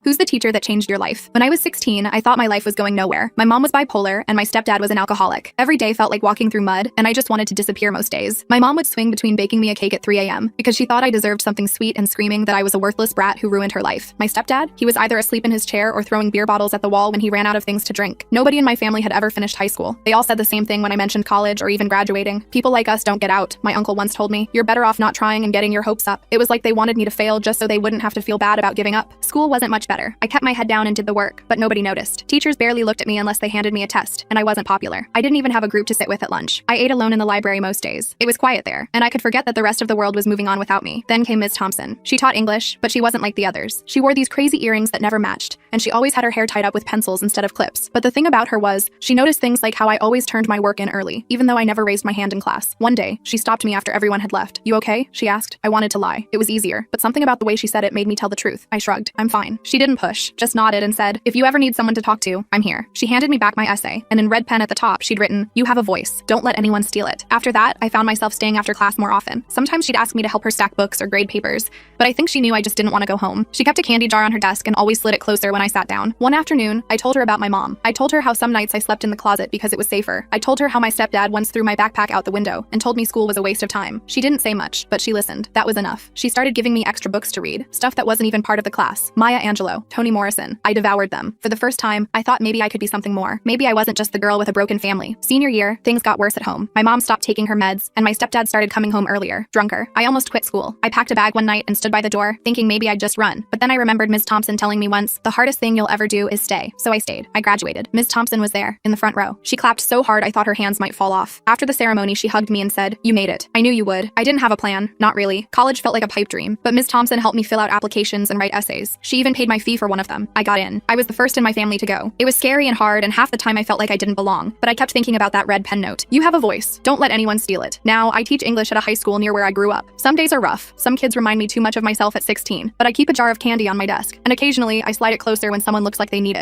Who's the teacher that changed your life? When I was 16, I thought my life was going nowhere. My mom was bipolar, and my stepdad was an alcoholic. Every day felt like walking through mud, and I just wanted to disappear most days. My mom would swing between baking me a cake at 3 a.m. because she thought I deserved something sweet and screaming that I was a worthless brat who ruined her life. My stepdad? He was either asleep in his chair or throwing beer bottles at the wall when he ran out of things to drink. Nobody in my family had ever finished high school. They all said the same thing when I mentioned college or even graduating. People like us don't get out. My uncle once told me, "You're better off not trying and getting your hopes up." It was like they wanted me to fail just so they wouldn't have to feel bad about giving up. School wasn't much better. I kept my head down and did the work, but nobody noticed. Teachers barely looked at me unless they handed me a test, and I wasn't popular. I didn't even have a group to sit with at lunch. I ate alone in the library most days. It was quiet there, and I could forget that the rest of the world was moving on without me. Then came Ms. Thompson. She taught English, but she wasn't like the others. She wore these crazy earrings that never matched, and she always had her hair tied up with pencils instead of clips. But the thing about her was, she noticed things like how I always turned my work in early, even though I never raised my hand in class. One day, she stopped me after everyone had left. "You okay?" she asked. I wanted to lie. It was easier, but something about the way she said it made me tell the truth. I shrugged. "I'm fine." She didn't push, just nodded and said, "If you ever need someone to talk to, I'm here." She handed me back my essay, and in red pen at the top, she'd written, "You have a voice. Don't let anyone steal it." After that, I found myself staying after class more often. Sometimes she'd ask me to help her stack books or grade papers, but I think she knew I just didn't want to go home. She kept a candy jar on her desk and always slid it closer when I sat down. One afternoon, I told her about my mom. I told her how some nights I slept in the closet because it was safer. I told her how my stepdad once threw my backpack out the window and told me school was a waste of time. She didn't say much, but she listened. That was enough. She started giving me extra books to read, stuff that wasn't even part of the class. Maya Angelou, Toni Morrison. I devoured them. For the first time, I thought maybe I could be something more. Maybe I wasn't just the girl with a broken family. Senior year, things got worse at home. My mom stopped taking her meds, and my stepdad started coming home earlier, drunker. I almost quit school. I packed a bag one night and stood by the door, thinking maybe I'd just run. But then I remembered Ms. Thompson telling me once, "The hardest thing you'll ever do is stay." So I stayed. I graduated. Ms. Thompson was there, in the front row. She clapped so hard I thought her hands might fall off. After the ceremony, she hugged me and said, "You made it. I knew you would." I didn't have a plan. Not really. College felt like a pipe dream. But Ms. Thompson helped me fill out applications and write essays. She even paid my fee for one of them. I got in. I was the first in my family to go. It was scary and hard, and half the time I felt like I didn't belong. But I kept thinking about that red pen note. "You have a voice. Don't let anyone steal it." Now, I teach English at a high school near where I grew up. Some days are rough. Some kids remind me too much of myself at 16. But I keep a jar of candy on my desk, and occasionally I slide it closer when someone looks like they need it.